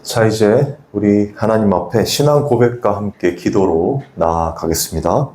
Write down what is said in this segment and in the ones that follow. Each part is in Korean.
자, 이제 우리 하나님 앞에 신앙 고백과 함께 기도로 나아가겠습니다.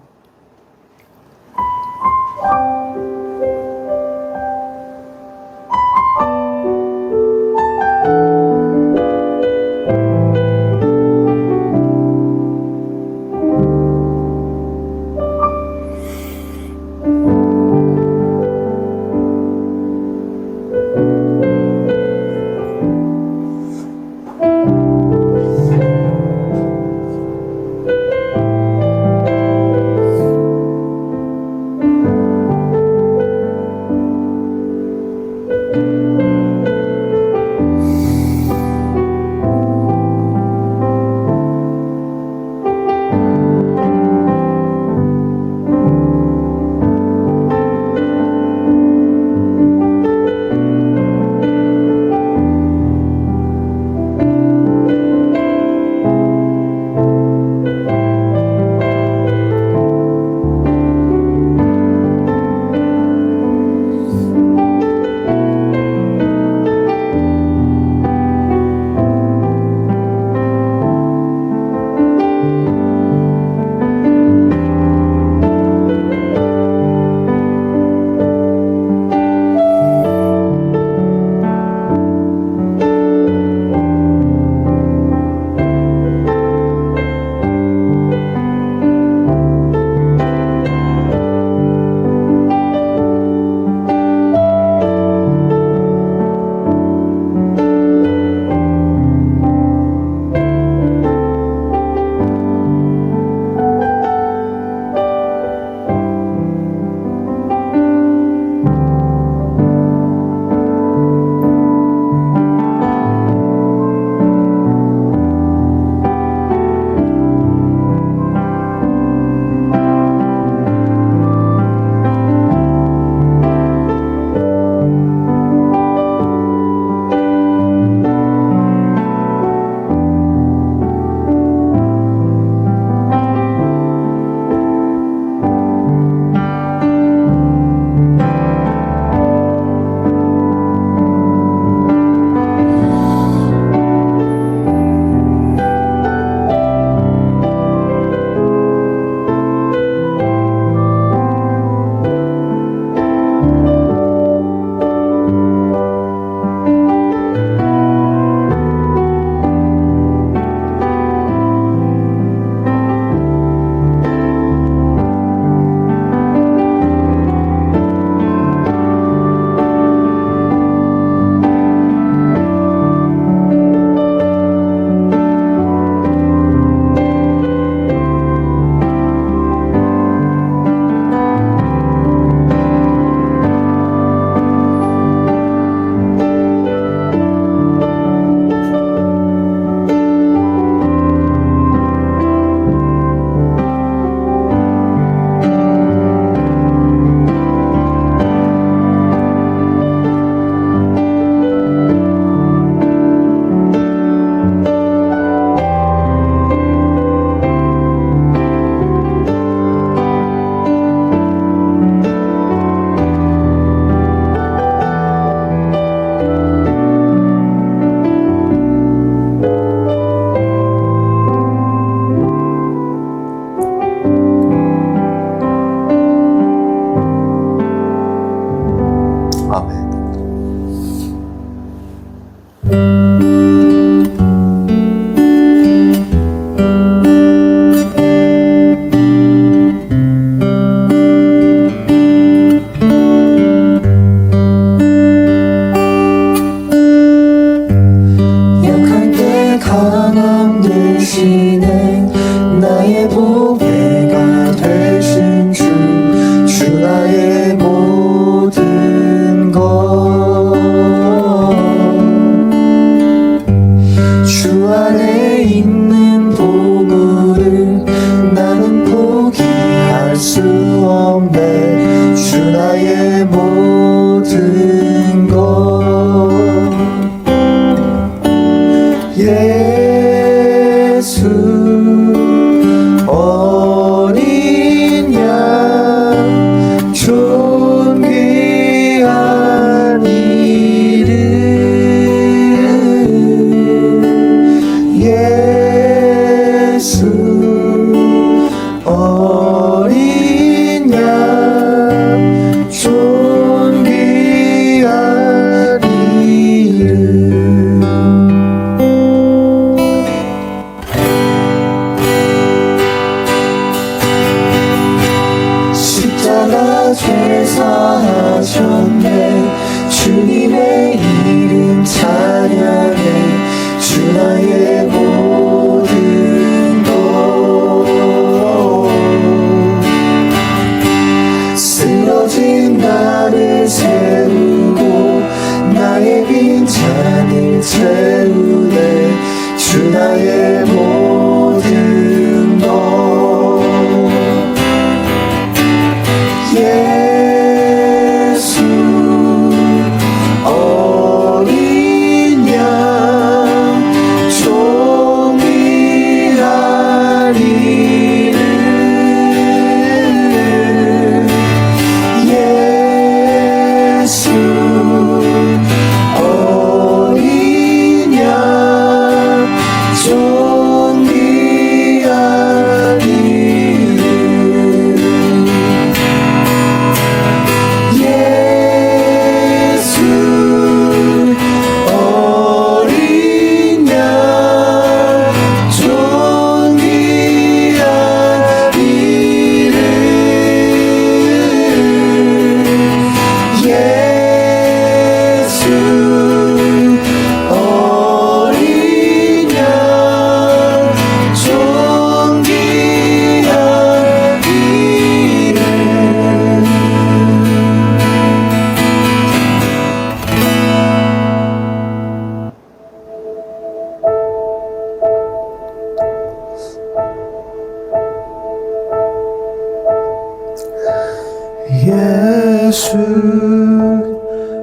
예수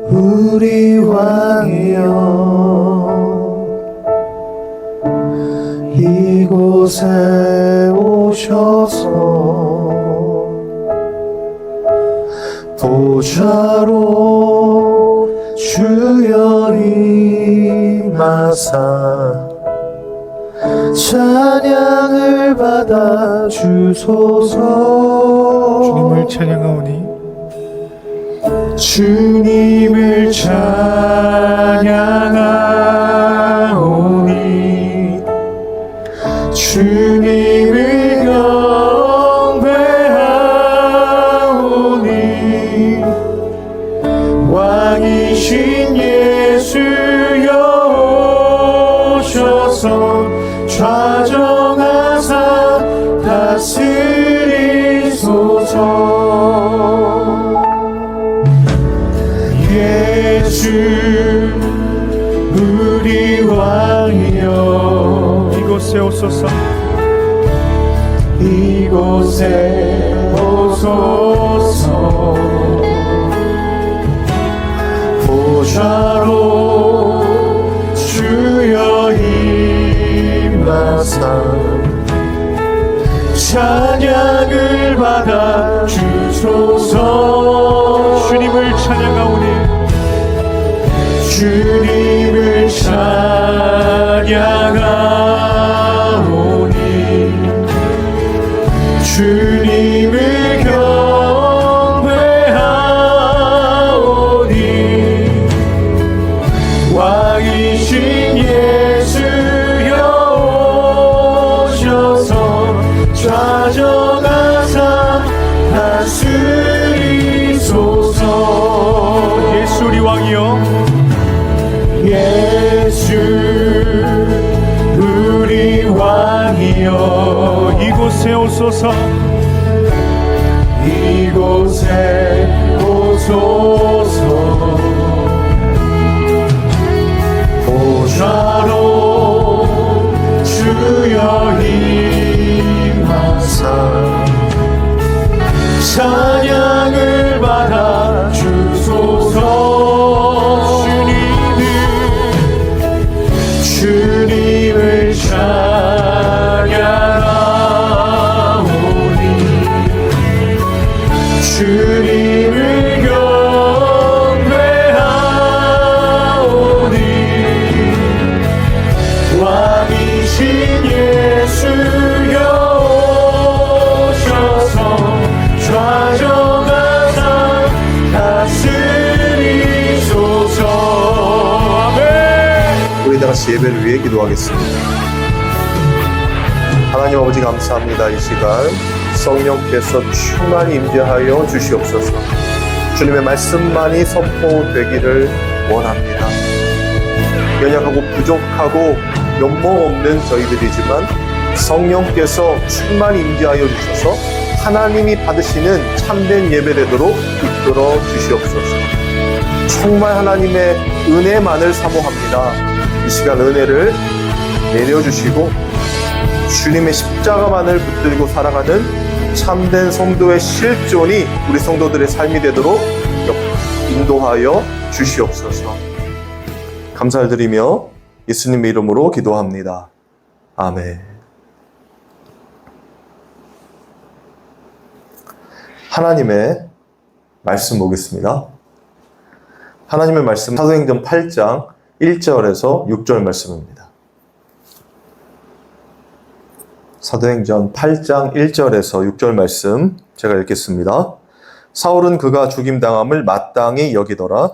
우리 왕이여 이곳에 오셔서 보좌로 주여 임하사 찬양을 받아 주소서. 주님을 찬양하오니 주님을 찬양하오니 주님을 경배하오니 왕이신 예수여 오셔서 좌정하사 다스리소서. 예수 우리 왕이여 이곳에 오소서. 이곳에 오소서. 보좌로 주여 임하사 찬양을 받아 주소서. 주님을 찬양하오니 주님을 찬양하오니 주님을 경배하오니 왕이신 예수여 오셔서 좌정하사 다스리소서. 예수 우리 왕이여 예수 우리 왕이여 이곳에 오소서. 이곳에 오소서. 보좌로 주여 임하사 찬양을 받아 주소서. 주님을 찬양하오니 주님을 경배하오니 왕이신 예수여 오셔서 좌정하사 다스리소서. 우리 다 같이 예배를 위해 기도하겠습니다. 하나님 아버지 감사합니다. 이 시간 성령께서 충만히 임재하여 주시옵소서. 주님의 말씀만이 선포되기를 원합니다. 연약하고 부족하고 면목없는 저희들이지만 성령께서 충만히 임재하여 주셔서 하나님이 받으시는 참된 예배되도록 이끌어 주시옵소서. 정말 하나님의 은혜만을 사모합니다. 이 시간 은혜를 내려주시고 주님의 십자가만을 붙들고 살아가는 참된 성도의 실존이 우리 성도들의 삶이 되도록 인도하여 주시옵소서. 감사를 드리며 예수님의 이름으로 기도합니다. 아멘. 하나님의 말씀 보겠습니다. 하나님의 말씀 사도행전 8장 1절에서 6절 말씀입니다. 사도행전 8장 1절에서 6절 말씀 제가 읽겠습니다. 사울은 그가 죽임당함을 마땅히 여기더라.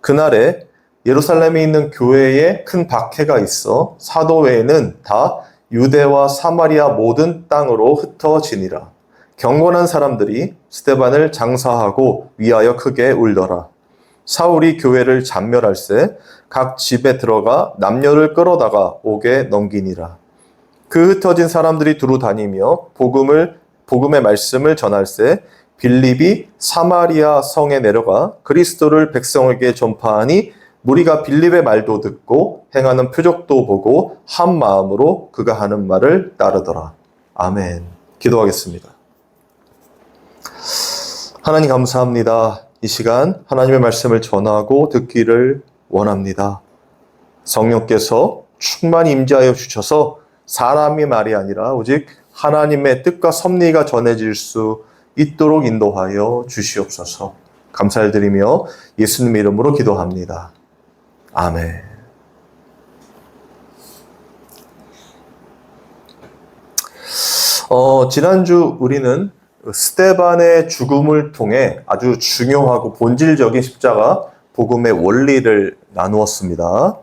그날에 예루살렘에 있는 교회에 큰 박해가 있어 사도 외에는 다 유대와 사마리아 모든 땅으로 흩어지니라. 경건한 사람들이 스데반을 장사하고 위하여 크게 울더라. 사울이 교회를 잔멸할세 각 집에 들어가 남녀를 끌어다가 옥에 넘기니라. 그 흩어진 사람들이 두루 다니며 복음의 말씀을 전할세 빌립이 사마리아 성에 내려가 그리스도를 백성에게 전파하니 무리가 빌립의 말도 듣고 행하는 표적도 보고 한 마음으로 그가 하는 말을 따르더라. 아멘. 기도하겠습니다. 하나님 감사합니다. 이 시간 하나님의 말씀을 전하고 듣기를 원합니다. 성령께서 충만히 임재하여 주셔서 사람의 말이 아니라 오직 하나님의 뜻과 섭리가 전해질 수 있도록 인도하여 주시옵소서. 감사를 드리며 예수님의 이름으로 기도합니다. 아멘. 지난주 우리는 스데반의 죽음을 통해 아주 중요하고 본질적인 십자가 복음의 원리를 나누었습니다.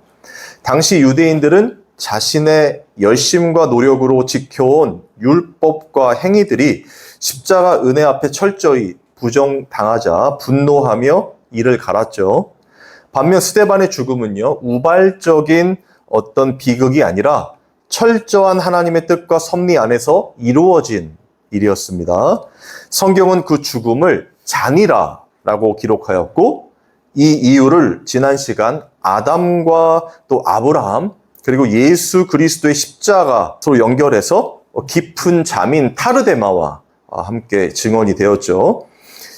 당시 유대인들은 자신의 열심과 노력으로 지켜온 율법과 행위들이 십자가 은혜 앞에 철저히 부정당하자 분노하며 이를 갈았죠. 반면 스데반의 죽음은요, 우발적인 어떤 비극이 아니라 철저한 하나님의 뜻과 섭리 안에서 이루어진 일이었습니다. 성경은 그 죽음을 잔이라라고 기록하였고, 이 이유를 지난 시간 아담과 또 아브라함 그리고 예수 그리스도의 십자가로 연결해서 깊은 잠인 타르데마와 함께 증언이 되었죠.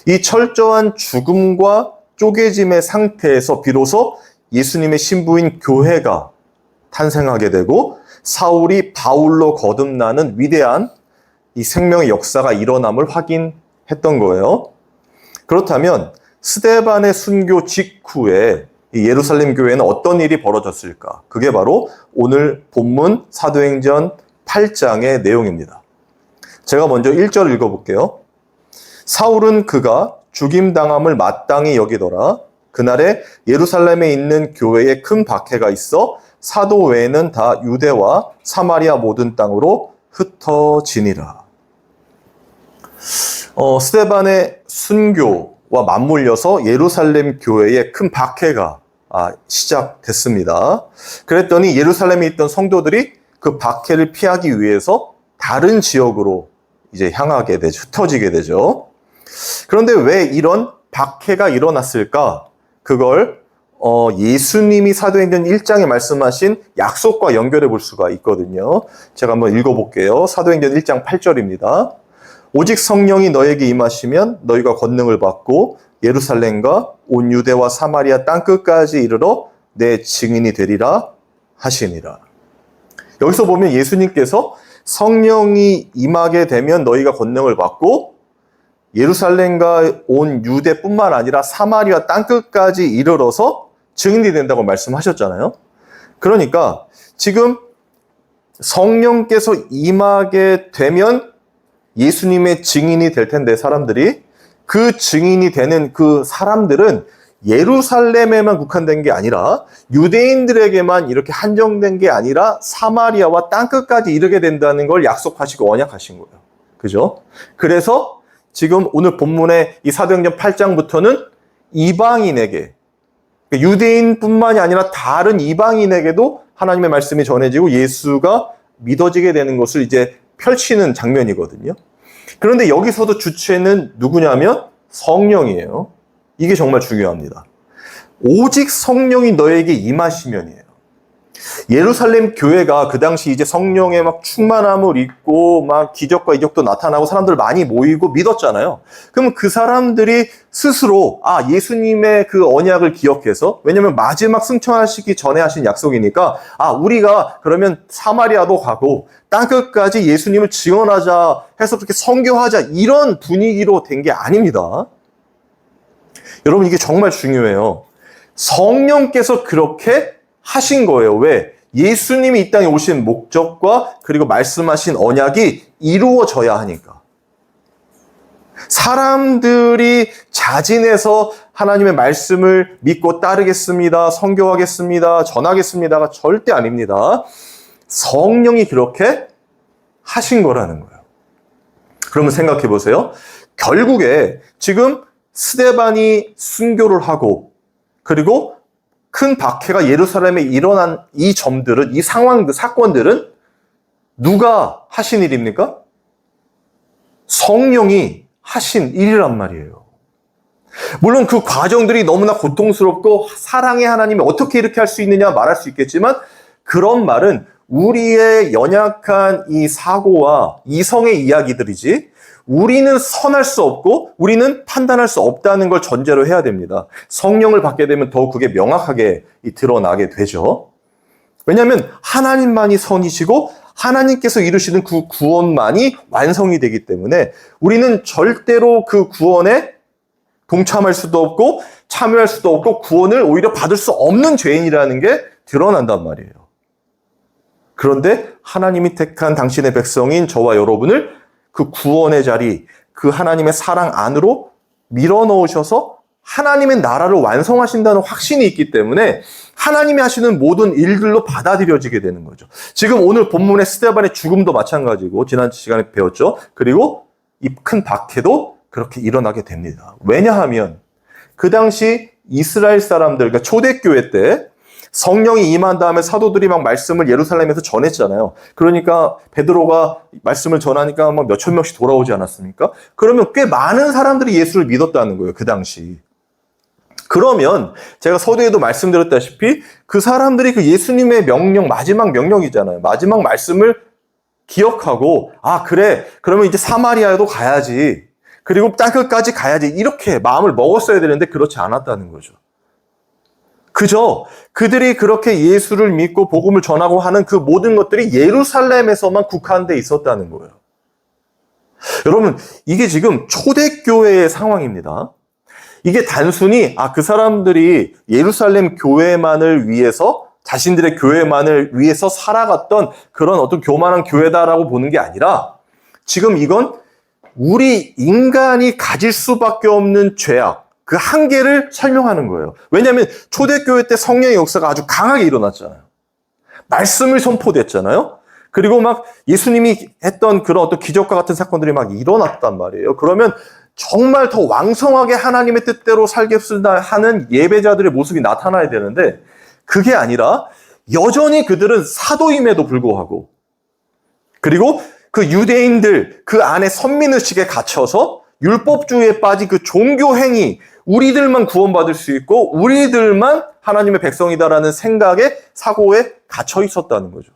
이 철저한 죽음과 쪼개짐의 상태에서 비로소 예수님의 신부인 교회가 탄생하게 되고 사울이 바울로 거듭나는 위대한 이 생명의 역사가 일어남을 확인했던 거예요. 그렇다면 스데반의 순교 직후에 이 예루살렘 교회는 어떤 일이 벌어졌을까? 그게 바로 오늘 본문 사도행전 8장의 내용입니다. 제가 먼저 1절 읽어볼게요. 사울은 그가 죽임당함을 마땅히 여기더라. 그날에 예루살렘에 있는 교회에 큰 박해가 있어 사도 외에는 다 유대와 사마리아 모든 땅으로 흩어지니라. 스데반의 순교와 맞물려서 예루살렘 교회에 큰 박해가 시작됐습니다. 그랬더니 예루살렘에 있던 성도들이 그 박해를 피하기 위해서 다른 지역으로 이제 향하게 되죠. 흩어지게 되죠. 그런데 왜 이런 박해가 일어났을까? 그걸 예수님이 사도행전 1장에 말씀하신 약속과 연결해 볼 수가 있거든요. 제가 한번 읽어볼게요. 사도행전 1장 8절입니다. 오직 성령이 너에게 임하시면 너희가 권능을 받고 예루살렘과 온 유대와 사마리아 땅끝까지 이르러 내 증인이 되리라 하시니라. 여기서 보면 예수님께서 성령이 임하게 되면 너희가 권능을 받고 예루살렘과 온 유대뿐만 아니라 사마리아 땅끝까지 이르러서 증인이 된다고 말씀하셨잖아요. 그러니까 지금 성령께서 임하게 되면 예수님의 증인이 될 텐데 사람들이 그 증인이 되는 그 사람들은 예루살렘에만 국한된 게 아니라 유대인들에게만 이렇게 한정된 게 아니라 사마리아와 땅끝까지 이르게 된다는 걸 약속하시고 언약하신 거예요. 그죠? 그래서 지금 오늘 본문의 이 사도행전 8장부터는 이방인에게, 유대인뿐만이 아니라 다른 이방인에게도 하나님의 말씀이 전해지고 예수가 믿어지게 되는 것을 이제 펼치는 장면이거든요. 그런데 여기서도 주체는 누구냐면 성령이에요. 이게 정말 중요합니다. 오직 성령이 너에게 임하시면이에요. 예루살렘 교회가 그 당시 이제 성령의 막 충만함을 입고 막 기적과 이적도 나타나고 사람들 많이 모이고 믿었잖아요. 그럼 그 사람들이 스스로 예수님의 그 언약을 기억해서, 왜냐면 마지막 승천하시기 전에 하신 약속이니까 우리가 그러면 사마리아도 가고 땅끝까지 예수님을 증언하자 해서 그렇게 선교하자, 이런 분위기로 된 게 아닙니다. 여러분, 이게 정말 중요해요. 성령께서 그렇게 하신 거예요. 왜? 예수님이 이 땅에 오신 목적과 그리고 말씀하신 언약이 이루어져야 하니까. 사람들이 자진해서 하나님의 말씀을 믿고 따르겠습니다, 선교하겠습니다, 전하겠습니다가 절대 아닙니다. 성령이 그렇게 하신 거라는 거예요. 그러면 생각해 보세요. 결국에 지금 스데반이 순교를 하고 그리고 큰 박해가 예루살렘에 일어난 이 점들은, 이 상황들, 사건들은 누가 하신 일입니까? 성령이 하신 일이란 말이에요. 물론 그 과정들이 너무나 고통스럽고 사랑의 하나님이 어떻게 이렇게 할 수 있느냐 말할 수 있겠지만, 그런 말은 우리의 연약한 이 사고와 이성의 이야기들이지 우리는 선할 수 없고 우리는 판단할 수 없다는 걸 전제로 해야 됩니다. 성령을 받게 되면 더욱 그게 명확하게 드러나게 되죠. 왜냐하면 하나님만이 선이시고 하나님께서 이루시는 그 구원만이 완성이 되기 때문에 우리는 절대로 그 구원에 동참할 수도 없고 참여할 수도 없고 구원을 오히려 받을 수 없는 죄인이라는 게 드러난단 말이에요. 그런데 하나님이 택한 당신의 백성인 저와 여러분을 그 구원의 자리, 그 하나님의 사랑 안으로 밀어넣으셔서 하나님의 나라를 완성하신다는 확신이 있기 때문에 하나님이 하시는 모든 일들로 받아들여지게 되는 거죠. 지금 오늘 본문의 스데반의 죽음도 마찬가지고 지난 시간에 배웠죠. 그리고 이 큰 박해도 그렇게 일어나게 됩니다. 왜냐하면 그 당시 이스라엘 사람들, 그러니까 초대교회 때 성령이 임한 다음에 사도들이 막 말씀을 예루살렘에서 전했잖아요. 그러니까 베드로가 말씀을 전하니까 막 몇천 명씩 돌아오지 않았습니까? 그러면 꽤 많은 사람들이 예수를 믿었다는 거예요, 그 당시. 그러면 제가 서두에도 말씀드렸다시피 그 사람들이 그 예수님의 명령, 마지막 명령이잖아요. 마지막 말씀을 기억하고 아 그래 그러면 이제 사마리아에도 가야지. 그리고 땅끝까지 가야지. 이렇게 마음을 먹었어야 되는데 그렇지 않았다는 거죠. 그저 그들이 그렇게 예수를 믿고 복음을 전하고 하는 그 모든 것들이 예루살렘에서만 국한돼 있었다는 거예요. 여러분 이게 지금 초대교회의 상황입니다. 이게 단순히 그 사람들이 예루살렘 교회만을 위해서 자신들의 교회만을 위해서 살아갔던 그런 어떤 교만한 교회다라고 보는 게 아니라 지금 이건 우리 인간이 가질 수밖에 없는 죄악, 그 한계를 설명하는 거예요. 왜냐하면 초대교회 때 성령의 역사가 아주 강하게 일어났잖아요. 말씀을 선포됐잖아요. 그리고 막 예수님이 했던 그런 어떤 기적과 같은 사건들이 막 일어났단 말이에요. 그러면 정말 더 왕성하게 하나님의 뜻대로 살겠습니다 하는 예배자들의 모습이 나타나야 되는데 그게 아니라 여전히 그들은 사도임에도 불구하고 그리고 그 유대인들 그 안에 선민의식에 갇혀서 율법주의에 빠진 그 종교행위 우리들만 구원받을 수 있고 우리들만 하나님의 백성이다라는 생각에 사고에 갇혀 있었다는 거죠.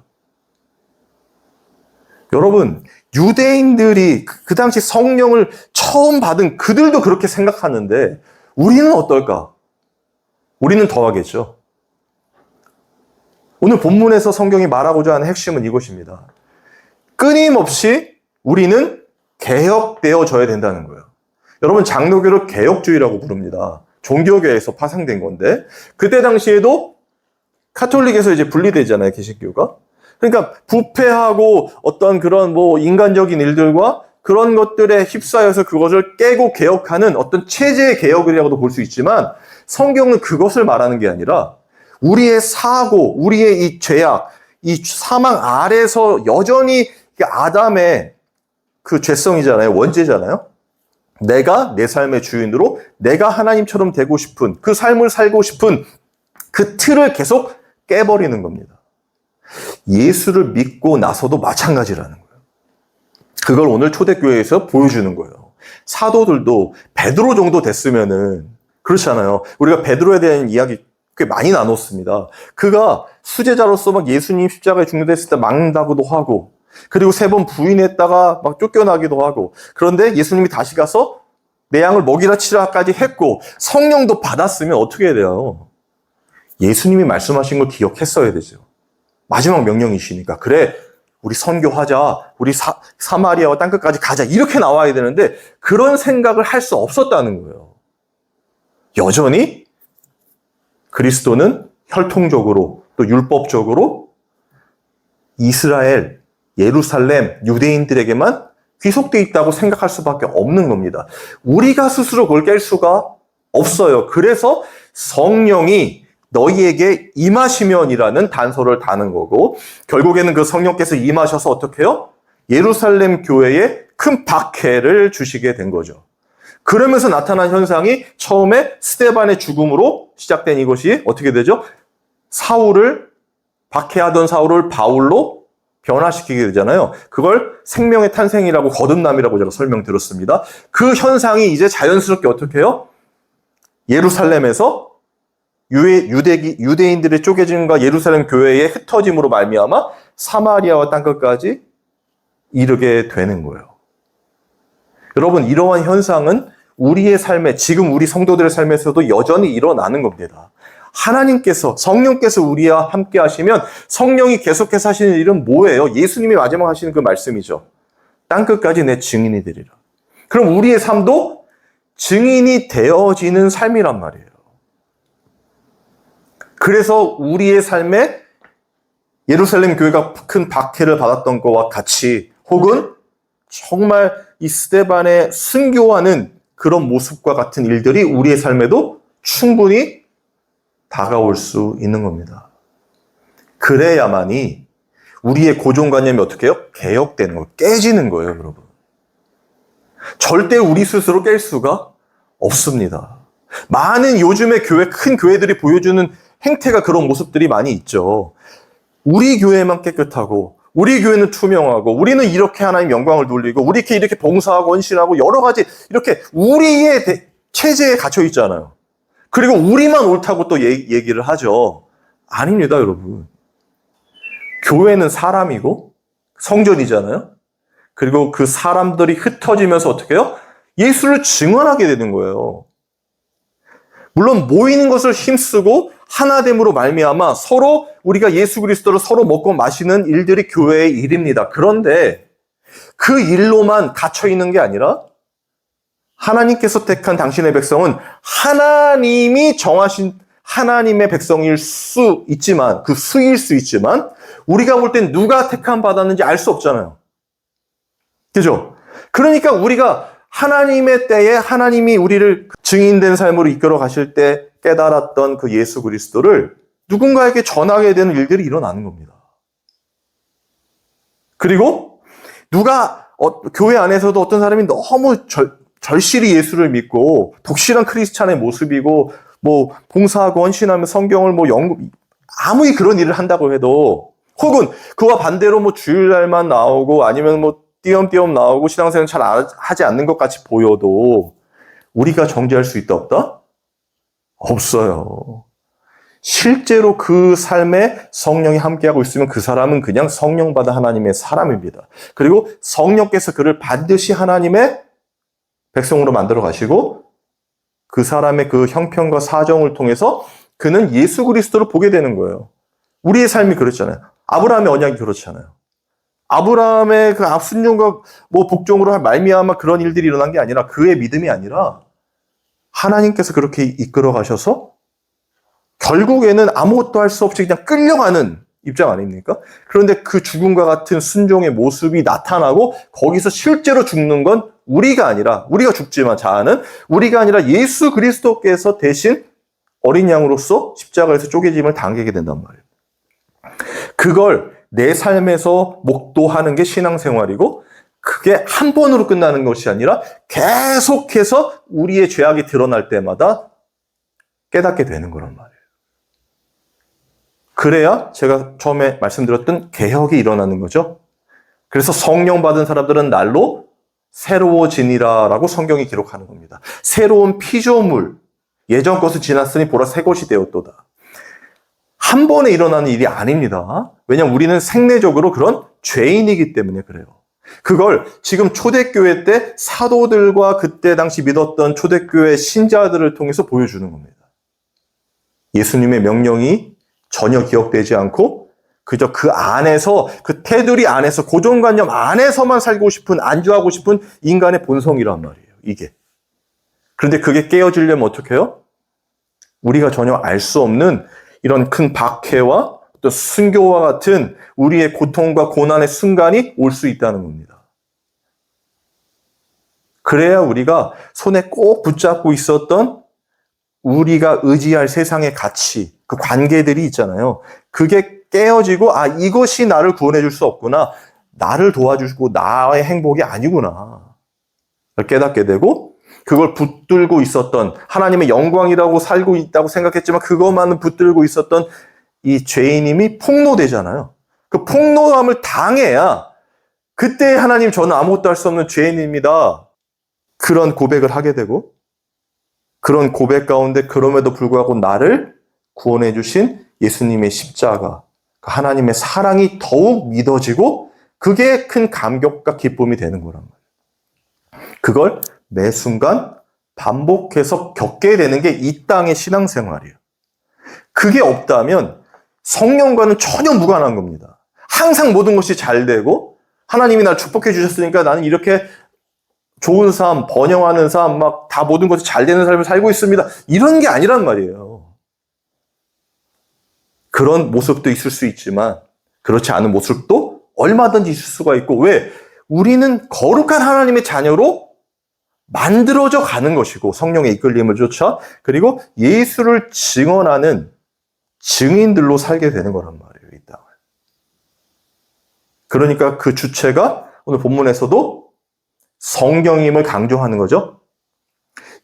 여러분 유대인들이 그 당시 성령을 처음 받은 그들도 그렇게 생각하는데 우리는 어떨까? 우리는 더하겠죠. 오늘 본문에서 성경이 말하고자 하는 핵심은 이것입니다. 끊임없이 우리는 개혁되어져야 된다는 거예요. 여러분 장로교를 개혁주의라고 부릅니다. 종교계에서 파생된 건데 그때 당시에도 카톨릭에서 이제 분리되잖아요, 개신교가. 그러니까 부패하고 어떤 그런 인간적인 일들과 그런 것들에 휩싸여서 그것을 깨고 개혁하는 어떤 체제의 개혁이라고도 볼 수 있지만 성경은 그것을 말하는 게 아니라 우리의 사고, 우리의 이 죄악, 이 사망 아래서 여전히 아담의 그 죄성이잖아요. 원죄잖아요. 내가 내 삶의 주인으로 내가 하나님처럼 되고 싶은 그 삶을 살고 싶은 그 틀을 계속 깨버리는 겁니다. 예수를 믿고 나서도 마찬가지라는 거예요. 그걸 오늘 초대교회에서 보여주는 거예요. 사도들도 베드로 정도 됐으면은 그렇잖아요. 우리가 베드로에 대한 이야기 꽤 많이 나눴습니다. 그가 수제자로서 막 예수님 십자가에 중요됐을 때 막는다고도 하고 그리고 3번 부인했다가 막 쫓겨나기도 하고 그런데 예수님이 다시 가서 내 양을 먹이라 치라까지 했고 성령도 받았으면 어떻게 해야 돼요? 예수님이 말씀하신 걸 기억했어야 되죠. 마지막 명령이시니까 그래 우리 선교하자 우리 사마리아와 땅끝까지 가자 이렇게 나와야 되는데 그런 생각을 할 수 없었다는 거예요. 여전히 그리스도는 혈통적으로 또 율법적으로 이스라엘, 예루살렘, 유대인들에게만 귀속되어 있다고 생각할 수밖에 없는 겁니다. 우리가 스스로 그걸 깰 수가 없어요. 그래서 성령이 너희에게 임하시면이라는 단서를 다는 거고 결국에는 그 성령께서 임하셔서 어떻게 해요? 예루살렘 교회에 큰 박해를 주시게 된 거죠. 그러면서 나타난 현상이 처음에 스데반의 죽음으로 시작된 이것이 어떻게 되죠? 박해하던 사울을 바울로 변화시키게 되잖아요. 그걸 생명의 탄생이라고 거듭남이라고 제가 설명드렸습니다. 그 현상이 이제 자연스럽게 어떻게 해요? 예루살렘에서 유대인들의 쪼개짐과 예루살렘 교회의 흩어짐으로 말미암아 사마리아와 땅끝까지 이르게 되는 거예요. 여러분, 이러한 현상은 우리의 삶에, 지금 우리 성도들의 삶에서도 여전히 일어나는 겁니다. 하나님께서, 성령께서 우리와 함께 하시면 성령이 계속해서 하시는 일은 뭐예요? 예수님이 마지막 하시는 그 말씀이죠. 땅끝까지 내 증인이 되리라. 그럼 우리의 삶도 증인이 되어지는 삶이란 말이에요. 그래서 우리의 삶에 예루살렘 교회가 큰 박해를 받았던 것과 같이, 혹은 정말 이 스데반의 순교하는 그런 모습과 같은 일들이 우리의 삶에도 충분히 다가올 수 있는 겁니다. 그래야만이 우리의 고정관념이 어떻게 해요? 개혁되는 거예요. 깨지는 거예요, 여러분. 절대 우리 스스로 깰 수가 없습니다. 많은 요즘의 교회, 큰 교회들이 보여주는 행태가 그런 모습들이 많이 있죠. 우리 교회만 깨끗하고, 우리 교회는 투명하고, 우리는 이렇게 하나님 영광을 돌리고, 우리 이렇게 봉사하고 헌신하고, 여러 가지 이렇게 우리의 체제에 갇혀 있잖아요. 그리고 우리만 옳다고 또 얘기를 하죠. 아닙니다, 여러분. 교회는 사람이고 성전이잖아요. 그리고 그 사람들이 흩어지면서 어떻게 해요? 예수를 증언하게 되는 거예요. 물론 모이는 것을 힘쓰고 하나됨으로 말미암아 서로 우리가 예수 그리스도를 서로 먹고 마시는 일들이 교회의 일입니다. 그런데 그 일로만 갇혀 있는 게 아니라 하나님께서 택한 당신의 백성은 하나님이 정하신 하나님의 백성일 수 있지만, 그 수일 수 있지만, 우리가 볼 땐 누가 택함 받았는지 알 수 없잖아요. 그죠? 그러니까 우리가 하나님의 때에 하나님이 우리를 증인된 삶으로 이끌어 가실 때 깨달았던 그 예수 그리스도를 누군가에게 전하게 되는 일들이 일어나는 겁니다. 그리고 누가 교회 안에서도 어떤 사람이 너무 절실히 예수를 믿고 독실한 크리스찬의 모습이고 뭐 봉사하고 헌신하며 성경을 뭐 아무리 그런 일을 한다고 해도, 혹은 그와 반대로 뭐 주일날만 나오고 아니면 뭐 띄엄띄엄 나오고 신앙생활 잘 하지 않는 것 같이 보여도 우리가 정죄할 수 있다 없다? 없어요. 실제로 그 삶에 성령이 함께하고 있으면 그 사람은 그냥 성령 받은 하나님의 사람입니다. 그리고 성령께서 그를 반드시 하나님의 백성으로 만들어 가시고 그 사람의 그 형편과 사정을 통해서 그는 예수 그리스도를 보게 되는 거예요. 우리의 삶이 그렇잖아요. 아브라함의 언약이 그렇잖아요. 아브라함의 그 순종과 뭐 복종으로 말미암아 그런 일들이 일어난 게 아니라, 그의 믿음이 아니라 하나님께서 그렇게 이끌어 가셔서 결국에는 아무것도 할 수 없이 그냥 끌려가는 입장 아닙니까? 그런데 그 죽음과 같은 순종의 모습이 나타나고 거기서 실제로 죽는 건 우리가 아니라, 우리가 죽지만 자아는 우리가 아니라 예수 그리스도께서 대신 어린 양으로서 십자가에서 쪼개짐을 당하게 된단 말이에요. 그걸 내 삶에서 목도하는 게 신앙생활이고, 그게 한 번으로 끝나는 것이 아니라 계속해서 우리의 죄악이 드러날 때마다 깨닫게 되는 거란 말이에요. 그래야 제가 처음에 말씀드렸던 개혁이 일어나는 거죠. 그래서 성령 받은 사람들은 날로 새로워지니라라고 성경이 기록하는 겁니다. 새로운 피조물, 예전 것은 지났으니 보라 새 것이 되었도다. 한 번에 일어나는 일이 아닙니다. 왜냐하면 우리는 생내적으로 그런 죄인이기 때문에 그래요. 그걸 지금 초대교회 때 사도들과 그때 당시 믿었던 초대교회 신자들을 통해서 보여주는 겁니다. 예수님의 명령이 전혀 기억되지 않고 그저 그 안에서, 그 테두리 안에서, 고정관념 안에서만 살고 싶은, 안주하고 싶은 인간의 본성이란 말이에요, 이게. 그런데 그게 깨어지려면 어떻게 해요? 우리가 전혀 알 수 없는 이런 큰 박해와 또 순교와 같은 우리의 고통과 고난의 순간이 올 수 있다는 겁니다. 그래야 우리가 손에 꼭 붙잡고 있었던 우리가 의지할 세상의 가치, 그 관계들이 있잖아요. 그게 깨어지고, 아, 이것이 나를 구원해 줄 수 없구나. 나를 도와주고 나의 행복이 아니구나. 깨닫게 되고, 그걸 붙들고 있었던, 하나님의 영광이라고 살고 있다고 생각했지만 그것만은 붙들고 있었던 이 죄인임이 폭로되잖아요. 그 폭로함을 당해야 그때 하나님, 저는 아무것도 할 수 없는 죄인입니다. 그런 고백을 하게 되고, 그런 고백 가운데 그럼에도 불구하고 나를 구원해 주신 예수님의 십자가, 하나님의 사랑이 더욱 믿어지고 그게 큰 감격과 기쁨이 되는 거란 말이에요. 그걸 매 순간 반복해서 겪게 되는 게 이 땅의 신앙생활이에요. 그게 없다면 성령과는 전혀 무관한 겁니다. 항상 모든 것이 잘 되고 하나님이 날 축복해 주셨으니까 나는 이렇게 좋은 삶, 번영하는 삶, 막 다 모든 것이 잘 되는 삶을 살고 있습니다. 이런 게 아니란 말이에요. 그런 모습도 있을 수 있지만 그렇지 않은 모습도 얼마든지 있을 수가 있고, 왜? 우리는 거룩한 하나님의 자녀로 만들어져 가는 것이고, 성령의 이끌림을 쫓아, 그리고 예수를 증언하는 증인들로 살게 되는 거란 말이에요, 이 땅을. 그러니까 그 주체가 오늘 본문에서도 성경임을 강조하는 거죠.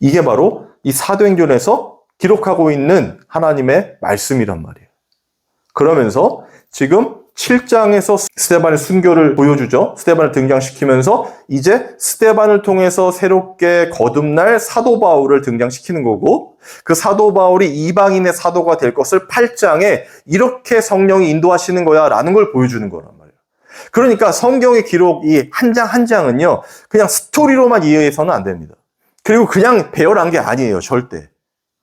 이게 바로 이 사도행전에서 기록하고 있는 하나님의 말씀이란 말이에요. 그러면서 지금 7장에서 스데반의 순교를 보여주죠. 스데반을 등장시키면서 이제 스데반을 통해서 새롭게 거듭날 사도 바울을 등장시키는 거고, 그 사도 바울이 이방인의 사도가 될 것을 8장에 이렇게 성령이 인도하시는 거야 라는 걸 보여주는 거란 말이에요. 그러니까 성경의 기록 이 한 장 한 장은요, 그냥 스토리로만 이해해서는 안 됩니다. 그리고 그냥 배열한 게 아니에요, 절대.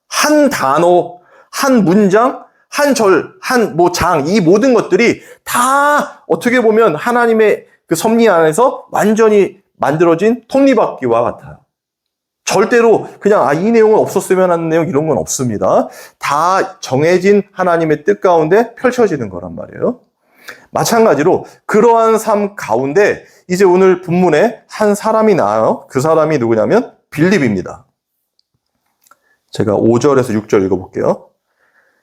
한 단어, 한 문장, 한 절, 한 장, 이 모든 것들이 다 어떻게 보면 하나님의 그 섭리 안에서 완전히 만들어진 톱니바퀴와 같아요. 절대로 그냥 이 내용은 없었으면 하는 내용 이런 건 없습니다. 다 정해진 하나님의 뜻 가운데 펼쳐지는 거란 말이에요. 마찬가지로 그러한 삶 가운데 이제 오늘 본문에 한 사람이 나와요. 그 사람이 누구냐면 빌립입니다. 제가 5절에서 6절 읽어볼게요.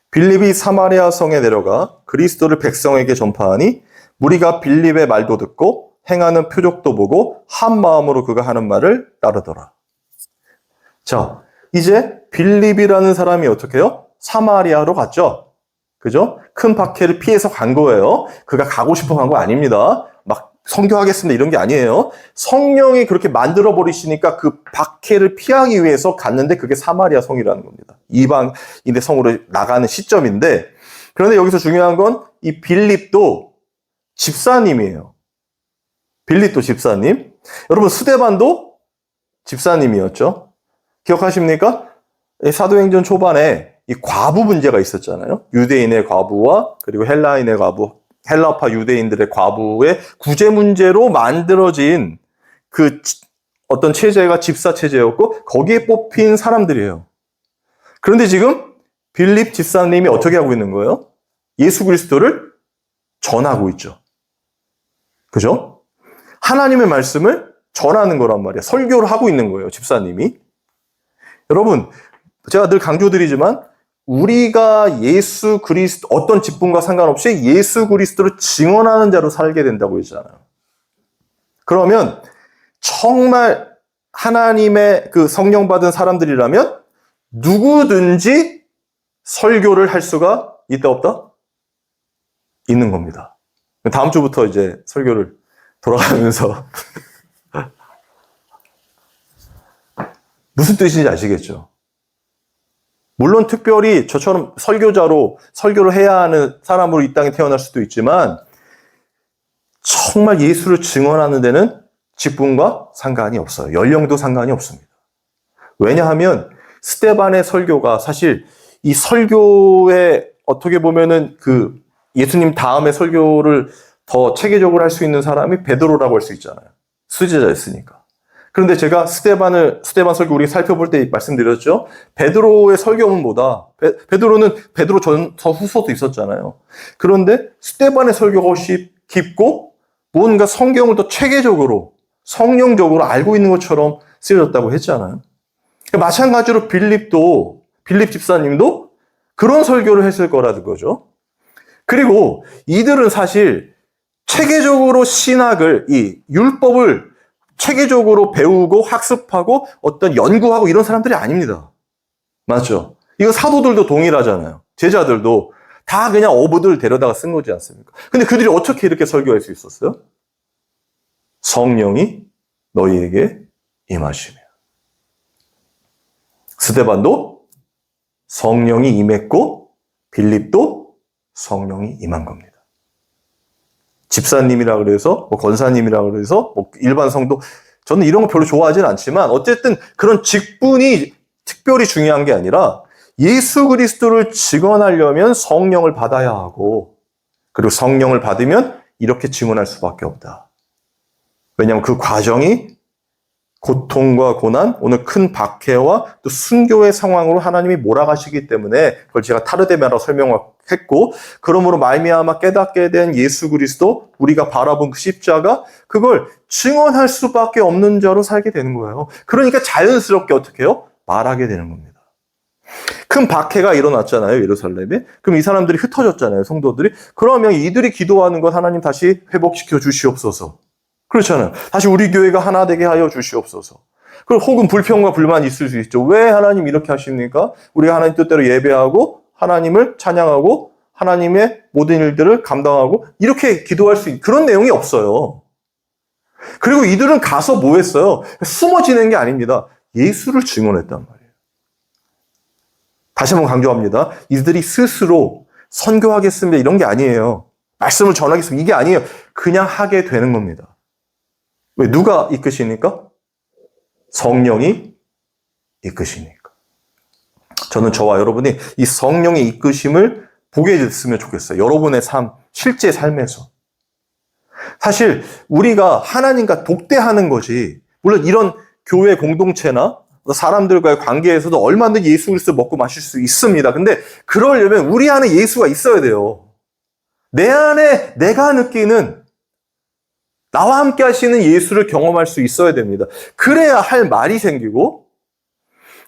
빌립이 사마리아 성에 내려가 그리스도를 백성에게 전파하니 무리가 빌립의 말도 듣고 행하는 표적도 보고 한 마음으로 그가 하는 말을 따르더라. 자, 이제 빌립이라는 사람이 어떻게 해요? 사마리아로 갔죠. 그죠? 큰 박해를 피해서 간 거예요. 그가 가고 싶어 간 거 아닙니다. 막 선교하겠습니다 이런 게 아니에요. 성령이 그렇게 만들어 버리시니까 그 박해를 피하기 위해서 갔는데 그게 사마리아 성이라는 겁니다. 이방인의 성으로 나가는 시점인데, 그런데 여기서 중요한 건 이 빌립도 집사님이에요. 빌립도 집사님. 여러분 스데반도 집사님이었죠. 기억하십니까? 사도행전 초반에 이 과부 문제가 있었잖아요. 유대인의 과부와 그리고 헬라인의 과부, 헬라파 유대인들의 과부의 구제 문제로 만들어진 그 어떤 체제가 집사 체제였고 거기에 뽑힌 사람들이에요. 그런데 지금 빌립 집사님이 어떻게 하고 있는 거예요? 예수 그리스도를 전하고 있죠. 그죠? 하나님의 말씀을 전하는 거란 말이에요. 설교를 하고 있는 거예요, 집사님이. 여러분, 제가 늘 강조드리지만 우리가 예수 그리스도, 어떤 직분과 상관없이 예수 그리스도를 증언하는 자로 살게 된다고 했잖아요. 그러면 정말 하나님의 그 성령 받은 사람들이라면 누구든지 설교를 할 수가 있다 없다? 있는 겁니다. 다음 주부터 이제 설교를 돌아가면서 무슨 뜻인지 아시겠죠? 물론 특별히 저처럼 설교자로 설교를 해야 하는 사람으로 이 땅에 태어날 수도 있지만 정말 예수를 증언하는 데는 직분과 상관이 없어요. 연령도 상관이 없습니다. 왜냐하면 스데반의 설교가 사실 이 설교에 어떻게 보면은 그 예수님 다음에 설교를 더 체계적으로 할 수 있는 사람이 베드로라고 할 수 있잖아요. 수제자였으니까. 그런데 제가 스데반 설교 우리 살펴볼 때 말씀드렸죠. 베드로의 설교문보다 베드로는 베드로 전서 후서도 있었잖아요. 그런데 스데반의 설교가 훨씬 깊고 뭔가 성경을 더 체계적으로 성령적으로 알고 있는 것처럼 쓰여졌다고 했잖아요. 마찬가지로 빌립 집사님도 그런 설교를 했을 거라는 거죠. 그리고 이들은 사실 체계적으로 신학을, 이 율법을 체계적으로 배우고 학습하고 어떤 연구하고 이런 사람들이 아닙니다. 맞죠? 이거 사도들도 동일하잖아요. 제자들도 다 그냥 어부들 데려다가 쓴 거지 않습니까? 근데 그들이 어떻게 이렇게 설교할 수 있었어요? 성령이 너희에게 임하시며. 스데반도 성령이 임했고 빌립도 성령이 임한 겁니다. 집사님이라 그래서 권사님이라 그래서 일반 성도 저는 이런 거 별로 좋아하진 않지만 어쨌든 그런 직분이 특별히 중요한 게 아니라 예수 그리스도를 증언하려면 성령을 받아야 하고 그리고 성령을 받으면 이렇게 증언할 수밖에 없다. 왜냐하면 그 과정이 고통과 고난, 오늘 큰 박해와 또 순교의 상황으로 하나님이 몰아가시기 때문에 그걸 제가 타르데메라 설명했고 그러므로 말미암아 깨닫게 된 예수 그리스도 우리가 바라본 그 십자가 그걸 증언할 수밖에 없는 자로 살게 되는 거예요. 그러니까 자연스럽게 어떻게 해요? 말하게 되는 겁니다. 큰 박해가 일어났잖아요, 예루살렘에. 그럼 이 사람들이 흩어졌잖아요, 성도들이. 그러면 이들이 기도하는 것 하나님 다시 회복시켜 주시옵소서. 그렇잖아요. 다시 우리 교회가 하나 되게 하여 주시옵소서. 그리고 혹은 불평과 불만이 있을 수 있죠. 왜 하나님 이렇게 하십니까? 우리가 하나님 뜻대로 예배하고 하나님을 찬양하고 하나님의 모든 일들을 감당하고 이렇게 기도할 수 있는 그런 내용이 없어요. 그리고 이들은 가서 뭐 했어요? 숨어 지낸 게 아닙니다. 예수를 증언했단 말이에요. 다시 한번 강조합니다. 이들이 스스로 선교하겠습니다. 이런 게 아니에요. 말씀을 전하겠습니다. 이게 아니에요. 그냥 하게 되는 겁니다. 왜? 누가 이끄시니까? 성령이 이끄시니까. 저는 저와 여러분이 이 성령의 이끄심을 보게 됐으면 좋겠어요. 여러분의 삶, 실제 삶에서. 사실 우리가 하나님과 독대하는 것이 물론 이런 교회 공동체나 사람들과의 관계에서도 얼마든지 예수 그리스도 먹고 마실 수 있습니다. 근데 그러려면 우리 안에 예수가 있어야 돼요. 내 안에 내가 느끼는 나와 함께 하시는 예수를 경험할 수 있어야 됩니다. 그래야 할 말이 생기고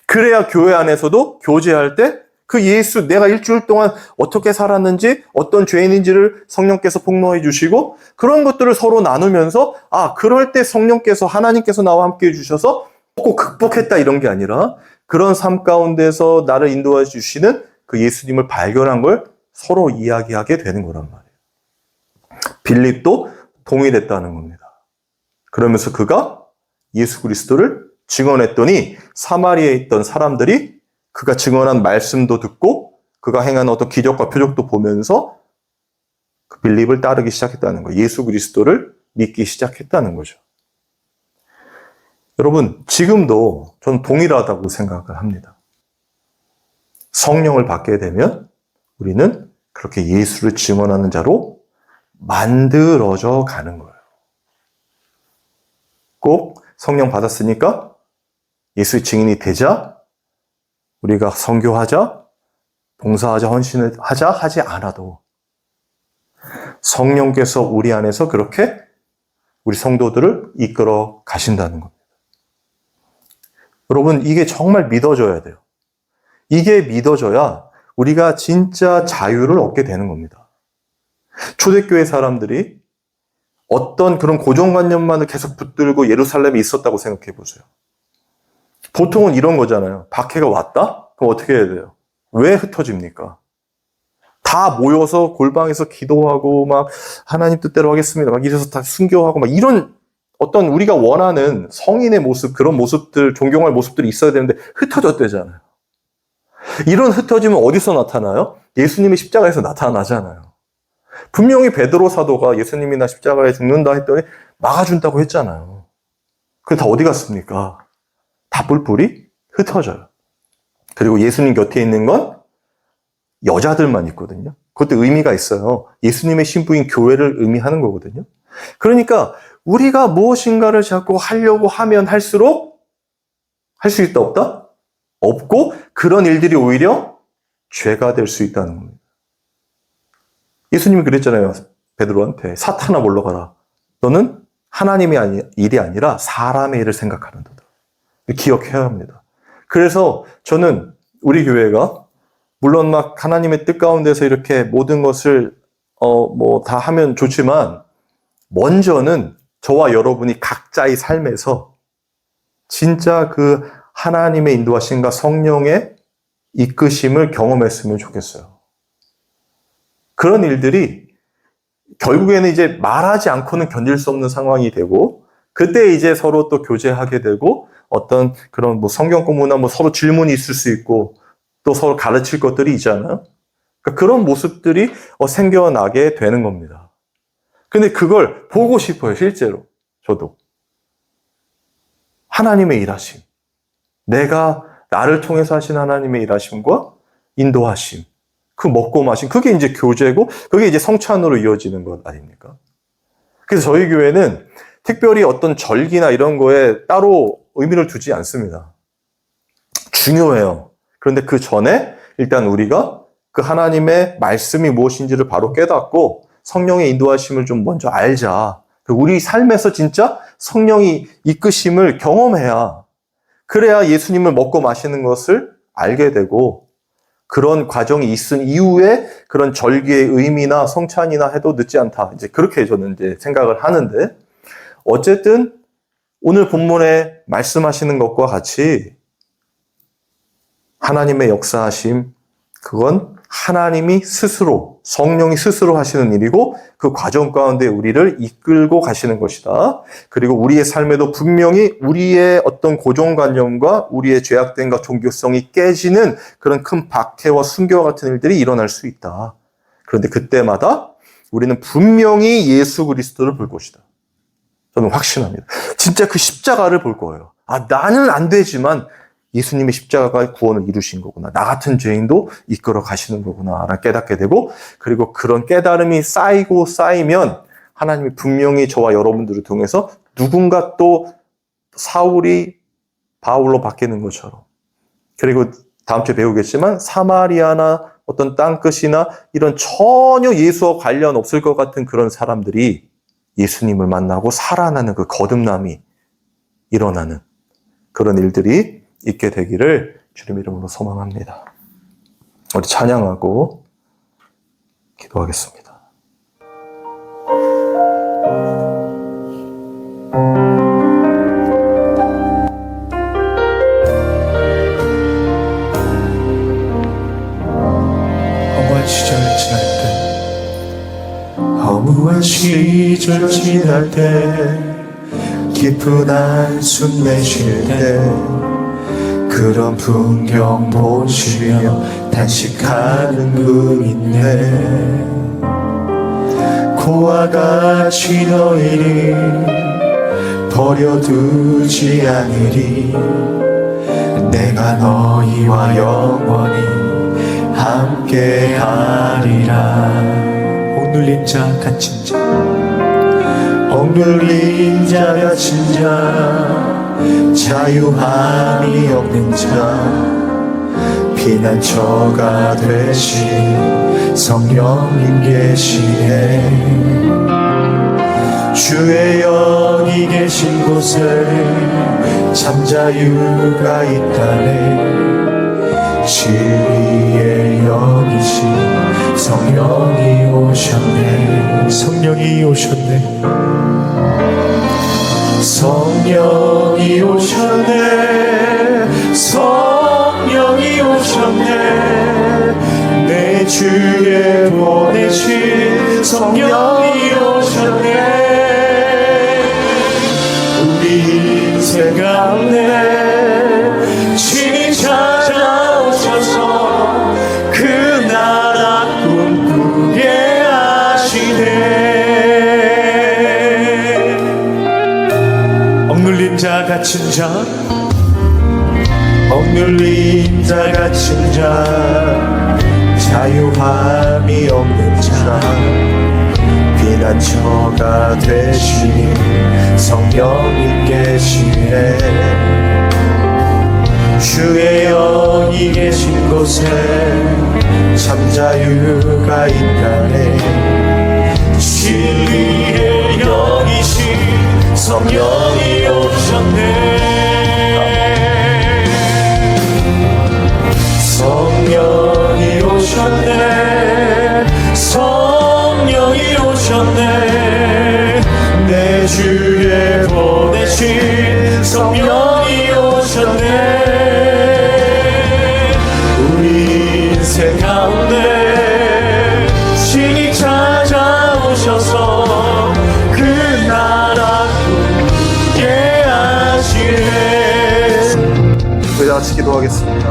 그래야 교회 안에서도 교제할 때 그 예수, 내가 일주일 동안 어떻게 살았는지, 어떤 죄인인지를 성령께서 폭로해 주시고 그런 것들을 서로 나누면서 그럴 때 성령께서 하나님께서 나와 함께 해주셔서 꼭 극복했다 이런 게 아니라 그런 삶 가운데서 나를 인도해 주시는 그 예수님을 발견한 걸 서로 이야기하게 되는 거란 말이에요. 빌립도 동일했다는 겁니다. 그러면서 그가 예수 그리스도를 증언했더니 사마리아에 있던 사람들이 그가 증언한 말씀도 듣고 그가 행한 어떤 기적과 표적도 보면서 그 빌립을 따르기 시작했다는 거예요. 예수 그리스도를 믿기 시작했다는 거죠. 여러분, 지금도 저는 동일하다고 생각을 합니다. 성령을 받게 되면 우리는 그렇게 예수를 증언하는 자로 만들어져 가는 거예요. 꼭 성령 받았으니까 예수의 증인이 되자, 우리가 선교하자, 봉사하자, 헌신을 하자 하지 않아도 성령께서 우리 안에서 그렇게 우리 성도들을 이끌어 가신다는 겁니다. 여러분, 이게 정말 믿어져야 돼요. 이게 믿어져야 우리가 진짜 자유를 얻게 되는 겁니다. 초대교회 사람들이 어떤 그런 고정관념만을 계속 붙들고 예루살렘에 있었다고 생각해 보세요. 보통은 이런 거잖아요. 박해가 왔다? 그럼 어떻게 해야 돼요? 왜 흩어집니까? 다 모여서 골방에서 기도하고 막 하나님 뜻대로 하겠습니다. 막 이래서 다 순교하고 막 이런 어떤 우리가 원하는 성인의 모습, 그런 모습들, 존경할 모습들이 있어야 되는데 흩어졌대잖아요. 이런 흩어짐은 어디서 나타나요? 예수님이 십자가에서 나타나잖아요. 분명히 베드로 사도가 예수님이 나 십자가에 죽는다 했더니 막아준다고 했잖아요. 그게 다 어디 갔습니까? 다 뿔뿔이 흩어져요. 그리고 예수님 곁에 있는 건 여자들만 있거든요. 그것도 의미가 있어요. 예수님의 신부인 교회를 의미하는 거거든요. 그러니까 우리가 무엇인가를 자꾸 하려고 하면 할수록 할 수 있다 없다? 없고 그런 일들이 오히려 죄가 될 수 있다는 겁니다. 예수님이 그랬잖아요. 베드로한테 사탄아 물러가라. 너는 하나님의 일이 아니라 사람의 일을 생각하는도다. 기억해야 합니다. 그래서 저는 우리 교회가 물론 막 하나님의 뜻 가운데서 이렇게 모든 것을 다 하면 좋지만 먼저는 저와 여러분이 각자의 삶에서 진짜 그 하나님의 인도하심과 성령의 이끄심을 경험했으면 좋겠어요. 그런 일들이 결국에는 이제 말하지 않고는 견딜 수 없는 상황이 되고 그때 이제 서로 또 교제하게 되고 어떤 그런 성경 공부나 서로 질문이 있을 수 있고 또 서로 가르칠 것들이 있잖아요. 그러니까 그런 모습들이 생겨나게 되는 겁니다. 근데 그걸 보고 싶어요, 실제로. 저도. 하나님의 일하심, 내가 나를 통해서 하신 하나님의 일하심과 인도하심, 그 먹고 마심, 그게 이제 교제고 그게 이제 성찬으로 이어지는 것 아닙니까? 그래서 저희 교회는 특별히 어떤 절기나 이런 거에 따로 의미를 두지 않습니다. 중요해요. 그런데 그 전에 일단 우리가 그 하나님의 말씀이 무엇인지를 바로 깨닫고 성령의 인도하심을 좀 먼저 알자. 우리 삶에서 진짜 성령이 이끄심을 경험해야, 그래야 예수님을 먹고 마시는 것을 알게 되고, 그런 과정이 있은 이후에 그런 절기의 의미나 성찬이나 해도 늦지 않다. 이제 그렇게 저는 이제 생각을 하는데, 어쨌든 오늘 본문에 말씀하시는 것과 같이 하나님의 역사하심, 그건 하나님이 스스로, 성령이 스스로 하시는 일이고 그 과정 가운데 우리를 이끌고 가시는 것이다. 그리고 우리의 삶에도 분명히 우리의 어떤 고정관념과 우리의 죄악됨과 종교성이 깨지는 그런 큰 박해와 순교와 같은 일들이 일어날 수 있다. 그런데 그때마다 우리는 분명히 예수 그리스도를 볼 것이다. 저는 확신합니다. 진짜 그 십자가를 볼 거예요. 아, 나는 안 되지만 예수님의 십자가가 구원을 이루신 거구나. 나 같은 죄인도 이끌어 가시는 거구나. 라고 깨닫게 되고, 그리고 그런 깨달음이 쌓이고 쌓이면 하나님이 분명히 저와 여러분들을 통해서 누군가 또 사울이 바울로 바뀌는 것처럼, 그리고 다음 주에 배우겠지만 사마리아나 어떤 땅끝이나 이런 전혀 예수와 관련 없을 것 같은 그런 사람들이 예수님을 만나고 살아나는 그 거듭남이 일어나는 그런 일들이 있게 되기를 주님 이름으로 소망합니다. 우리 찬양하고 기도하겠습니다. 허무한 시절을 지날 때, 허무한 시절 지날 때, 깊은 한숨 내쉴 때, 그런 풍경 보시며 단식하는 분 있네. 고와 같이 너희를 버려두지 않으리. 내가 너희와 영원히 함께하리라. 억눌린 자 갇힌 자, 억눌린 자 갇힌 자, 자유함이 없는 자, 피난처가 되신 성령님 계시네. 주의 영이 계신 곳에 잠자유가 있다네. 진리의 영이신 성령이 오셨네. 성령이 오셨네. 성령이 오셨네. 성령이 오셨네. 내 주에 보내신 성령이 오셨네. 우리 인생 가운데 친히 찾아오셔서 그 나라 꿈꾸게 하시네. 억눌린 자 갇힌 자, 억눌린 자 갇힌 자, 자유함이 없는 자, 피난처가 되신 성령님 계시네. 주의 영이 계신 곳에 잠자유가 있다네. 진리의 영이신 성령이 오셨네. 성령이 오셨네. 성령이 오셨네. 내 주에 보내신 성령이 오셨네. 우리 인생 가운데 친히 찾아오셔서 그 나라 꿈꾸게 하시네. 우리 다 같이 기도하겠습니다.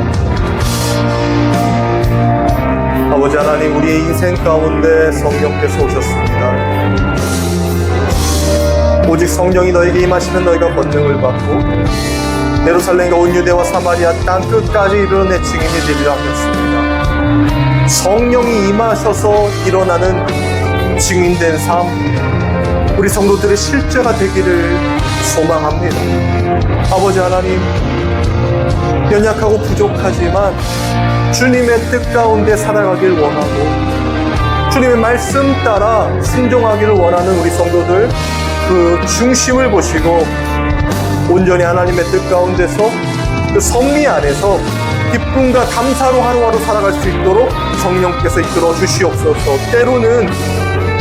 아버지 하나님, 우리의 인생 가운데 성령께서 오셨습니다. 오직 성령이 너에게 임하시면 너희가 권능을 받고 예루살렘과 온 유대와 사마리아 땅 끝까지 이르러 내 증인이 되리라 하셨습니다. 성령이 임하셔서 일어나는 증인된 삶, 우리 성도들의 실제가 되기를 소망합니다. 아버지 하나님, 연약하고 부족하지만 주님의 뜻 가운데 살아가길 원하고 주님의 말씀 따라 순종하기를 원하는 우리 성도들, 그 중심을 보시고 온전히 하나님의 뜻 가운데서 그 섭리 안에서 기쁨과 감사로 하루하루 살아갈 수 있도록 성령께서 이끌어 주시옵소서. 때로는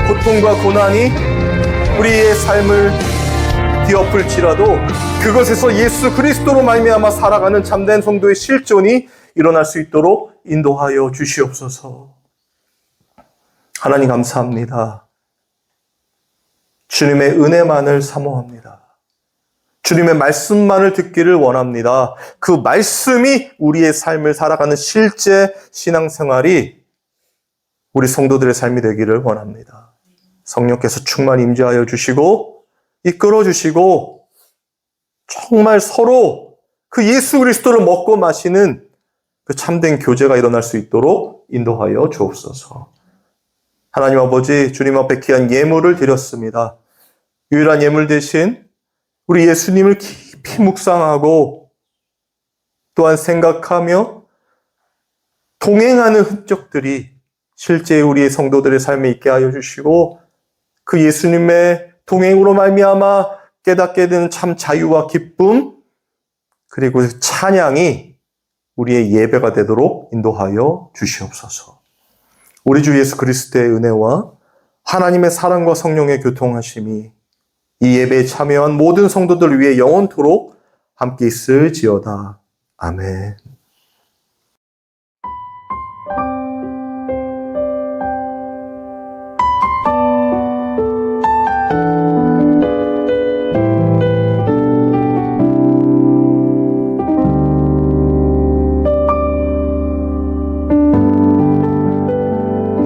고통과 고난이 우리의 삶을 뒤엎을지라도 그것에서 예수 그리스도로 말미암아 살아가는 참된 성도의 실존이 일어날 수 있도록 인도하여 주시옵소서. 하나님 감사합니다. 주님의 은혜만을 사모합니다. 주님의 말씀만을 듣기를 원합니다. 그 말씀이 우리의 삶을 살아가는 실제 신앙생활이 우리 성도들의 삶이 되기를 원합니다. 성령께서 충만히 임재하여 주시고 이끌어 주시고 정말 서로 그 예수 그리스도를 먹고 마시는 그 참된 교제가 일어날 수 있도록 인도하여 주옵소서. 하나님 아버지, 주님 앞에 귀한 예물을 드렸습니다. 유일한 예물 대신 우리 예수님을 깊이 묵상하고 또한 생각하며 동행하는 흔적들이 실제 우리의 성도들의 삶에 있게 하여 주시고 그 예수님의 동행으로 말미암아 깨닫게 되는 참 자유와 기쁨 그리고 찬양이 우리의 예배가 되도록 인도하여 주시옵소서. 우리 주 예수 그리스도의 은혜와 하나님의 사랑과 성령의 교통하심이 이 예배에 참여한 모든 성도들 위해 영원토록 함께 있을지어다. 아멘.